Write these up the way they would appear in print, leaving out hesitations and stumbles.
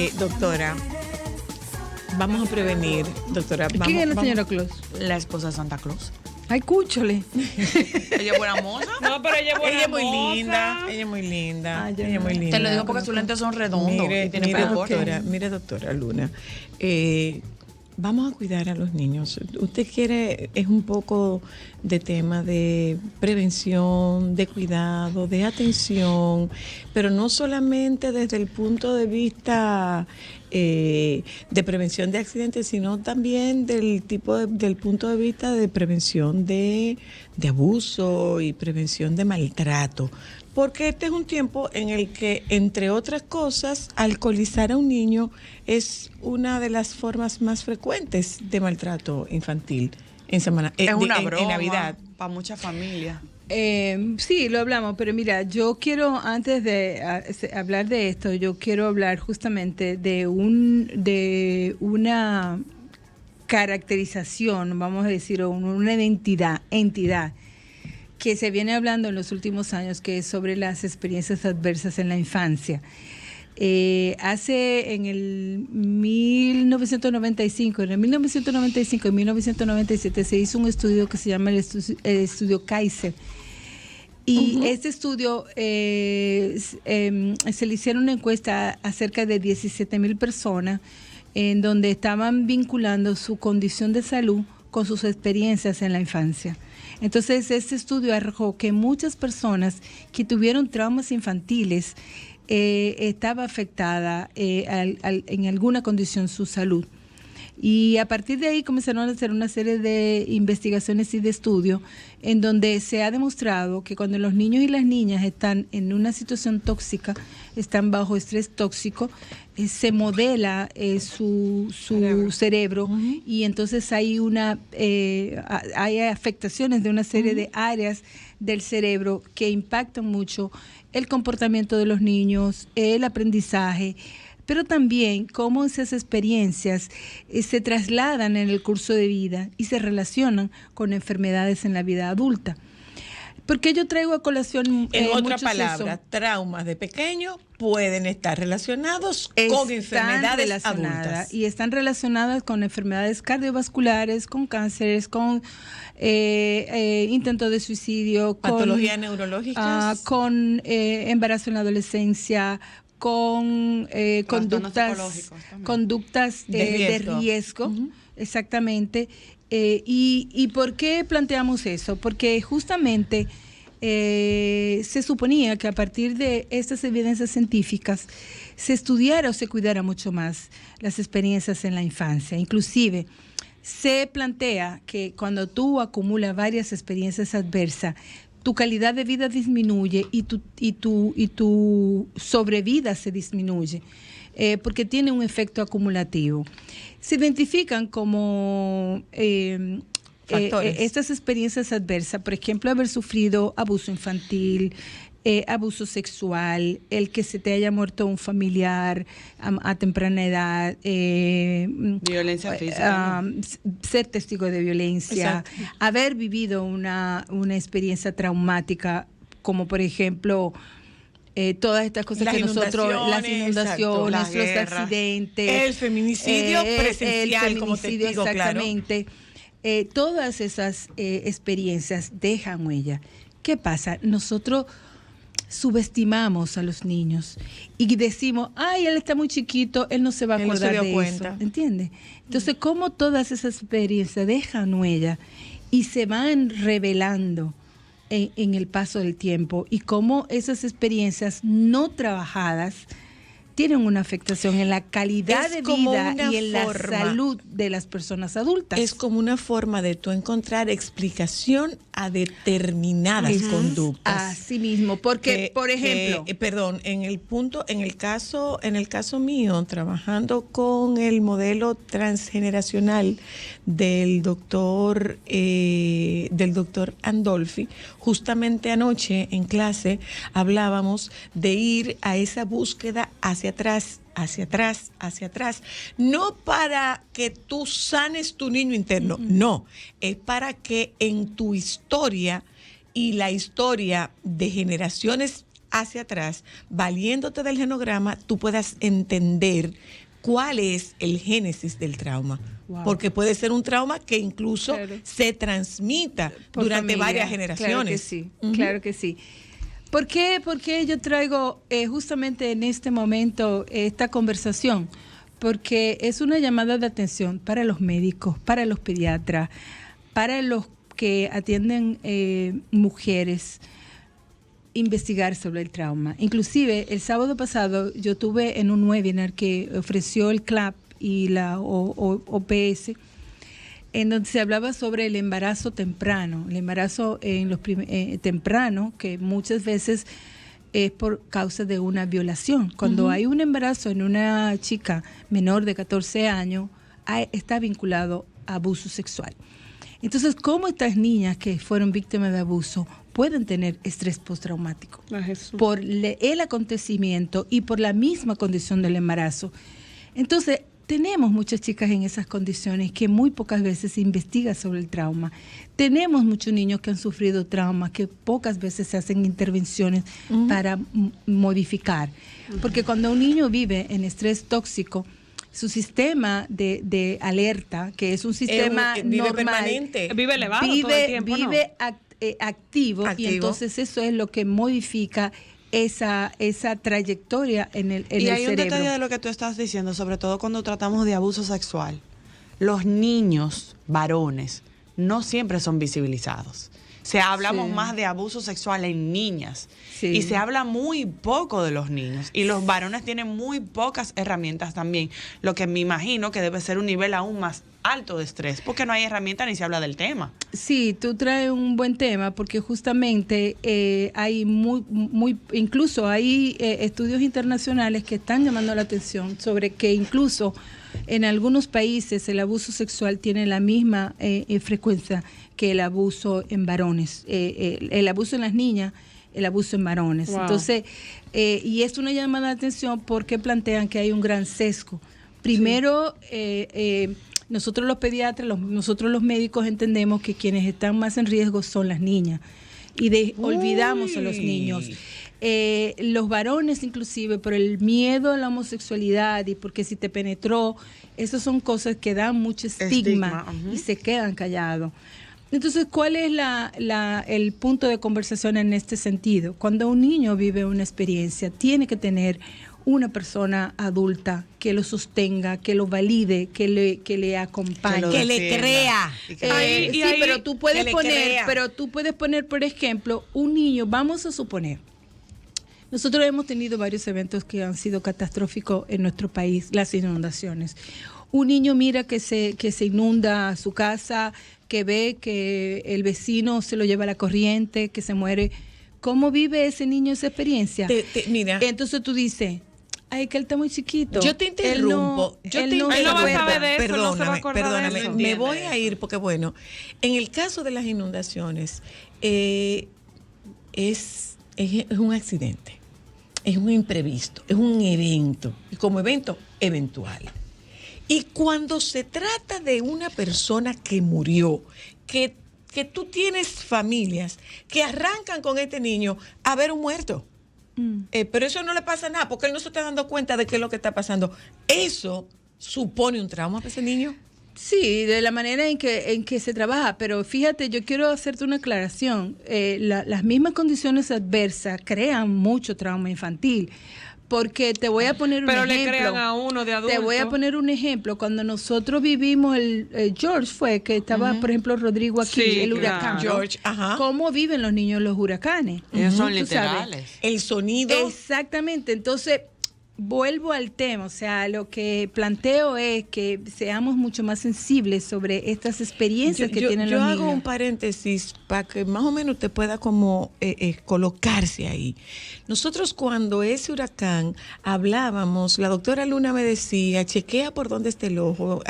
Doctora, vamos a prevenir, doctora. ¿Quién es la señora Claus? La esposa de Santa Claus. Ay, cúchole. ¿Ella es buena moza? No, pero ella es buena. Ella es muy moza. linda. Ella es muy linda. Ah, ella es muy linda. Te lo digo porque sus lentes son redondos y tiene pelo corto. Mire, doctora Luna. Vamos a cuidar a los niños. Usted quiere, es un poco de tema de prevención, de cuidado, de atención, pero no solamente desde el punto de vista de prevención de accidentes, sino también del punto de vista de prevención de abuso y prevención de maltrato. Porque este es un tiempo en el que, entre otras cosas, alcoholizar a un niño es una de las formas más frecuentes de maltrato infantil en Navidad. Para muchas familias. Sí, lo hablamos, pero mira, yo quiero, antes de hablar de esto, yo quiero hablar justamente de una caracterización, vamos a decir, o una entidad que se viene hablando en los últimos años, que es sobre las experiencias adversas en la infancia. En el 1995 y 1997 se hizo un estudio que se llama el estudio Kaiser. Y este estudio se le hicieron una encuesta a cerca de 17,000 personas, en donde estaban vinculando su condición de salud con sus experiencias en la infancia. Entonces, este estudio arrojó que muchas personas que tuvieron traumas infantiles estaba afectada en alguna condición su salud. Y a partir de ahí comenzaron a hacer una serie de investigaciones y de estudios en donde se ha demostrado que cuando los niños y las niñas están en una situación tóxica, están bajo estrés tóxico, se modela su cerebro y entonces hay hay afectaciones de una serie de áreas del cerebro que impactan mucho el comportamiento de los niños, el aprendizaje, pero también cómo esas experiencias se trasladan en el curso de vida y se relacionan con enfermedades en la vida adulta. Porque yo traigo a colación... En otra palabra, traumas de pequeño pueden estar relacionados con enfermedades adultas. Y están relacionadas con enfermedades cardiovasculares, con cánceres, con intentos de suicidio, patologías neurológicas, con embarazo en la adolescencia, con conductas de riesgo. Exactamente. ¿Y por qué planteamos eso? Porque justamente se suponía que a partir de estas evidencias científicas se estudiara o se cuidara mucho más las experiencias en la infancia. Inclusive se plantea que cuando tú acumulas varias experiencias adversas, tu calidad de vida disminuye y tu sobrevida se disminuye, porque tiene un efecto acumulativo. Se identifican como estas experiencias adversas, por ejemplo, haber sufrido abuso infantil, abuso sexual, el que se te haya muerto un familiar a temprana edad, violencia física, ser testigo de violencia, haber vivido una experiencia traumática, como por ejemplo todas estas cosas las inundaciones, los accidentes, el feminicidio presencial, como testigo, exactamente. Claro. Todas esas experiencias dejan huella. ¿Qué pasa? Nosotros subestimamos a los niños y decimos, ay, él está muy chiquito, él no se va a acordar de eso, ¿entiendes? Entonces, cómo todas esas experiencias dejan huella y se van revelando en el paso del tiempo, y cómo esas experiencias no trabajadas tienen una afectación en la calidad de vida y en la salud de las personas adultas. Es como una forma de tú encontrar explicación a determinadas conductas. Así mismo, porque, por ejemplo... en el caso mío, trabajando con el modelo transgeneracional del doctor Andolfi, justamente anoche en clase hablábamos de ir a esa búsqueda hacia atrás, no para que tú sanes tu niño interno, no, es para que en tu historia y la historia de generaciones hacia atrás, valiéndote del genograma, tú puedas entender cuál es el génesis del trauma. Wow. Porque puede ser un trauma que incluso se transmita durante varias generaciones. Claro que sí, claro que sí. ¿Por qué yo traigo justamente en este momento esta conversación? Porque es una llamada de atención para los médicos, para los pediatras, para los que atienden mujeres, investigar sobre el trauma. Inclusive, el sábado pasado yo tuve en un webinar que ofreció el CLAP y la OPS, en donde se hablaba sobre el embarazo temprano, el embarazo temprano, que muchas veces es por causa de una violación. Cuando hay un embarazo en una chica menor de 14 años, está vinculado a abuso sexual. Entonces, ¿cómo estas niñas que fueron víctimas de abuso pueden tener estrés postraumático? Por el acontecimiento y por la misma condición del embarazo. Entonces, tenemos muchas chicas en esas condiciones que muy pocas veces se investiga sobre el trauma. Tenemos muchos niños que han sufrido traumas que pocas veces se hacen intervenciones para modificar. Porque cuando un niño vive en estrés tóxico, su sistema de alerta, que es un sistema normal, permanente, vive elevado todo el tiempo, vive activo, y entonces eso es lo que modifica esa trayectoria en el cerebro. Y hay un detalle de lo que tú estás diciendo, sobre todo cuando tratamos de abuso sexual. Los niños varones no siempre son visibilizados. Hablamos más de abuso sexual en niñas y se habla muy poco de los niños. Y los varones tienen muy pocas herramientas también, lo que me imagino que debe ser un nivel aún más alto de estrés, porque no hay herramientas ni se habla del tema. Sí, tú traes un buen tema, porque justamente hay incluso hay estudios internacionales que están llamando la atención sobre que incluso en algunos países el abuso sexual tiene la misma frecuencia que el abuso en varones, el abuso en las niñas, el abuso en varones. Wow. Entonces, y es una llamada de atención porque plantean que hay un gran sesgo. Primero, nosotros los pediatras, nosotros los médicos entendemos que quienes están más en riesgo son las niñas y olvidamos a los niños. Los varones inclusive por el miedo a la homosexualidad y porque si te penetró, esas son cosas que dan mucho estigma. Y se quedan callados. Entonces, ¿cuál es el punto de conversación en este sentido? Cuando un niño vive una experiencia, tiene que tener una persona adulta que lo sostenga, que lo valide, que le acompañe, que le crea. Pero tú puedes poner, por ejemplo, un niño, vamos a suponer, nosotros hemos tenido varios eventos que han sido catastróficos en nuestro país, las inundaciones. Un niño mira que se inunda su casa, que ve que el vecino se lo lleva a la corriente, que se muere. ¿Cómo vive ese niño esa experiencia? Mira. Entonces tú dices, ay, que él está muy chiquito. Yo te interrumpo. Él no va a saber de eso, no se va a acordar de eso. Me voy a ir porque, bueno, en el caso de las inundaciones, es un accidente, es un imprevisto, es un evento, y como evento, eventual. Y cuando se trata de una persona que murió, que tú tienes familias que arrancan con este niño a ver un muerto. Pero eso no le pasa nada, porque él no se está dando cuenta de qué es lo que está pasando. ¿Eso supone un trauma para ese niño? Sí, de la manera en que se trabaja, pero fíjate, yo quiero hacerte una aclaración. Las mismas condiciones adversas crean mucho trauma infantil. Porque te voy a poner un ejemplo. Pero le crean a uno de adulto. Te voy a poner un ejemplo. Cuando nosotros vivimos George fue, que estaba, por ejemplo, Rodrigo aquí, el huracán. Claro. George, ¿Cómo viven los niños los huracanes? Ellos son literales. El sonido. Exactamente. Entonces, vuelvo al tema. O sea, lo que planteo es que seamos mucho más sensibles sobre estas experiencias que tienen los niños. Yo hago un paréntesis para que más o menos usted pueda como colocarse ahí. Nosotros cuando ese huracán hablábamos, la doctora Luna me decía, chequea por dónde está el ojo,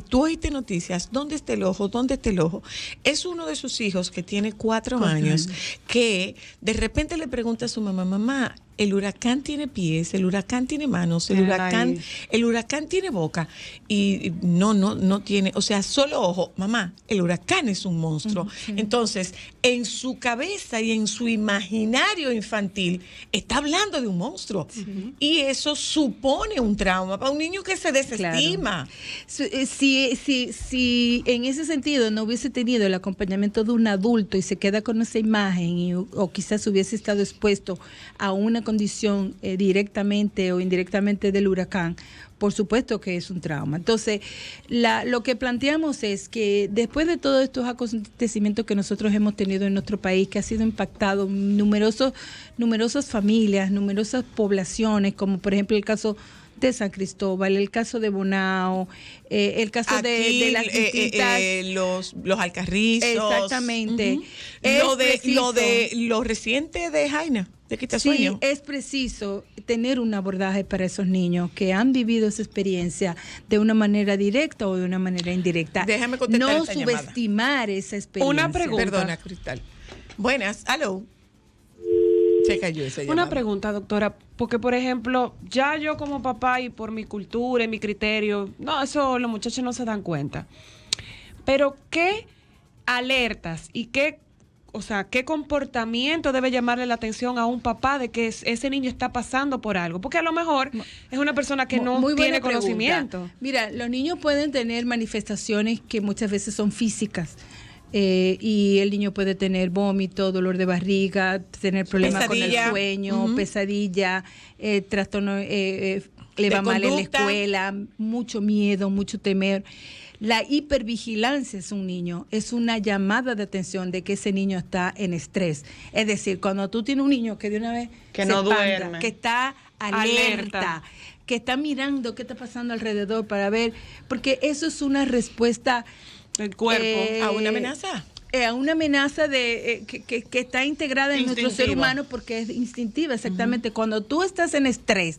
tú oíste noticias, ¿dónde está el ojo? ¿Dónde está el ojo? Es uno de sus hijos que tiene 4 años, que de repente le pregunta a su mamá, el huracán tiene pies, el huracán tiene manos, el huracán tiene boca y no tiene, o sea, solo ojo, mamá, el huracán es un monstruo. Sí. Entonces, en su cabeza y en su imaginario infantil está hablando de un monstruo. Sí. Y eso supone un trauma para un niño que se desestima. Claro. Si en ese sentido no hubiese tenido el acompañamiento de un adulto y se queda con esa imagen o quizás hubiese estado expuesto a una condición directamente o indirectamente del huracán, por supuesto que es un trauma. Entonces, lo que planteamos es que después de todos estos acontecimientos que nosotros hemos tenido en nuestro país, que ha sido impactado numerosas familias, numerosas poblaciones, como por ejemplo el caso de San Cristóbal, el caso de Bonao, el caso aquí, de las distintas... los Alcarrizos. Exactamente. Lo reciente de Jaina, de Quitasueño. Sí, es preciso tener un abordaje para esos niños que han vivido esa experiencia de una manera directa o de una manera indirecta. Déjame contestar no esta subestimar llamada. Esa experiencia. Una pregunta. Perdona, Cristal. Buenas, aló. Se cayó esa llamada. Una pregunta, doctora, porque por ejemplo, ya yo como papá y por mi cultura y mi criterio, no, eso los muchachos no se dan cuenta. Pero ¿qué alertas y qué comportamiento debe llamarle la atención a un papá de que ese niño está pasando por algo? Porque a lo mejor es una persona que no tiene conocimiento. Mira, los niños pueden tener manifestaciones que muchas veces son físicas. Y el niño puede tener vómito, dolor de barriga, tener problemas con el sueño, pesadilla, trastorno, le va mal en la escuela, mucho miedo, mucho temor. La hipervigilancia es un niño, es una llamada de atención de que ese niño está en estrés. Es decir, cuando tú tienes un niño que de una vez que no duerme, que está alerta, que está mirando qué está pasando alrededor para ver, porque eso es una respuesta del cuerpo a una amenaza. A una amenaza que está integrada en nuestro ser humano porque es instintiva, exactamente. Cuando tú estás en estrés,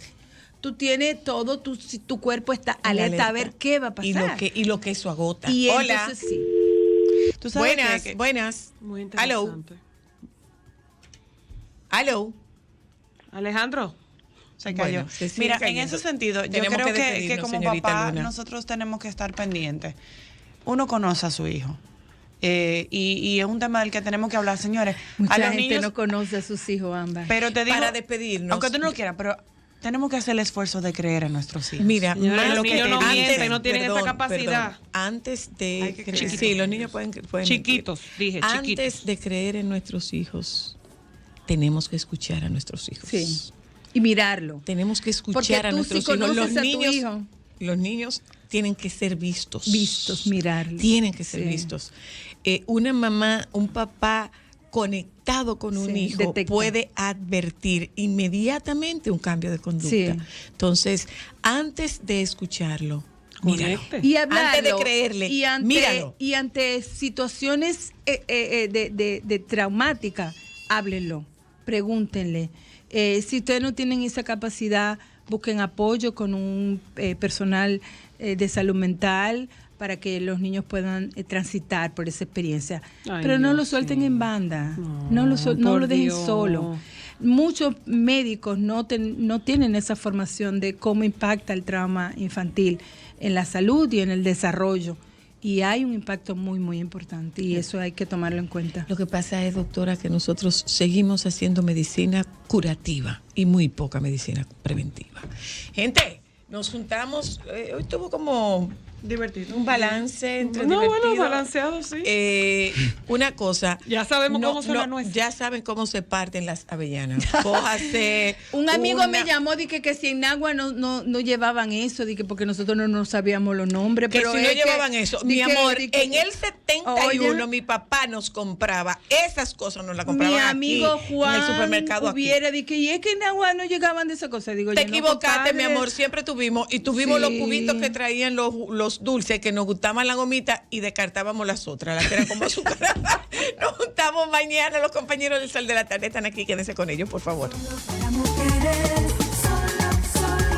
tú tienes todo, tu cuerpo está alerta a ver qué va a pasar. Y lo que eso agota. Y hola. Entonces, sí. ¿Tú sabes buenas. Muy interesante. Aló. Alejandro. Se cayó. Bueno, mira, en ese sentido, yo creo que como papá Luna, nosotros tenemos que estar pendientes. Uno conoce a su hijo. Y es un tema del que tenemos que hablar, señores. Mucha a los gente niños no conoce a sus hijos, Ámbar. Pero te digo, para despedirnos. Aunque tú no lo quieras, pero tenemos que hacer el esfuerzo de creer en nuestros hijos. Mira, señores, los niños no mienten, no tienen esa capacidad. Antes de sí, los niños pueden chiquitos, mentir. Antes de creer en nuestros hijos, tenemos que escuchar a nuestros hijos. Sí. Y mirarlo. Tenemos que escuchar a nuestros hijos. Los niños tienen que ser vistos. Vistos, mirarlos. Tienen que ser vistos. Una mamá, un papá conectado con un hijo detecta. Puede advertir inmediatamente un cambio de conducta. Sí. Entonces, antes de escucharlo, míralo. Y hablarlo, antes de creerle, míralo. Y ante situaciones de traumática, háblenlo, pregúntenle. Si ustedes no tienen esa capacidad, busquen apoyo con un personal de salud mental para que los niños puedan transitar por esa experiencia. Pero no lo suelten en banda, no lo dejen solo. Muchos médicos no tienen esa formación de cómo impacta el trauma infantil en la salud y en el desarrollo. Y hay un impacto muy, muy importante y eso hay que tomarlo en cuenta. Lo que pasa es, doctora, que nosotros seguimos haciendo medicina curativa y muy poca medicina preventiva. Gente, nos juntamos, hoy tuvo como divertido, un balance entre divertido. Bueno, balanceado, sí. Una cosa. Ya sabemos cómo son las nueces. Ya saben cómo se parten las avellanas. Cójase. Un amigo me llamó, dije que si en Nagua no llevaban eso, dije porque nosotros no sabíamos los nombres. Que pero si no llevaban eso. Mi amor, en el 71 mi papá nos compraba esas cosas, nos las compraban mi amigo aquí, Juan en el supermercado hubiera aquí. Dije, y es que en Nagua no llegaban de esas cosas. Digo, te equivocaste, mi amor, siempre tuvimos los cubitos que traían los dulces que nos gustaban la gomita y descartábamos las otras, las que eran como azucaradas. Nos juntamos mañana, los compañeros del Sol de la Tarde están aquí, quédense con ellos, por favor.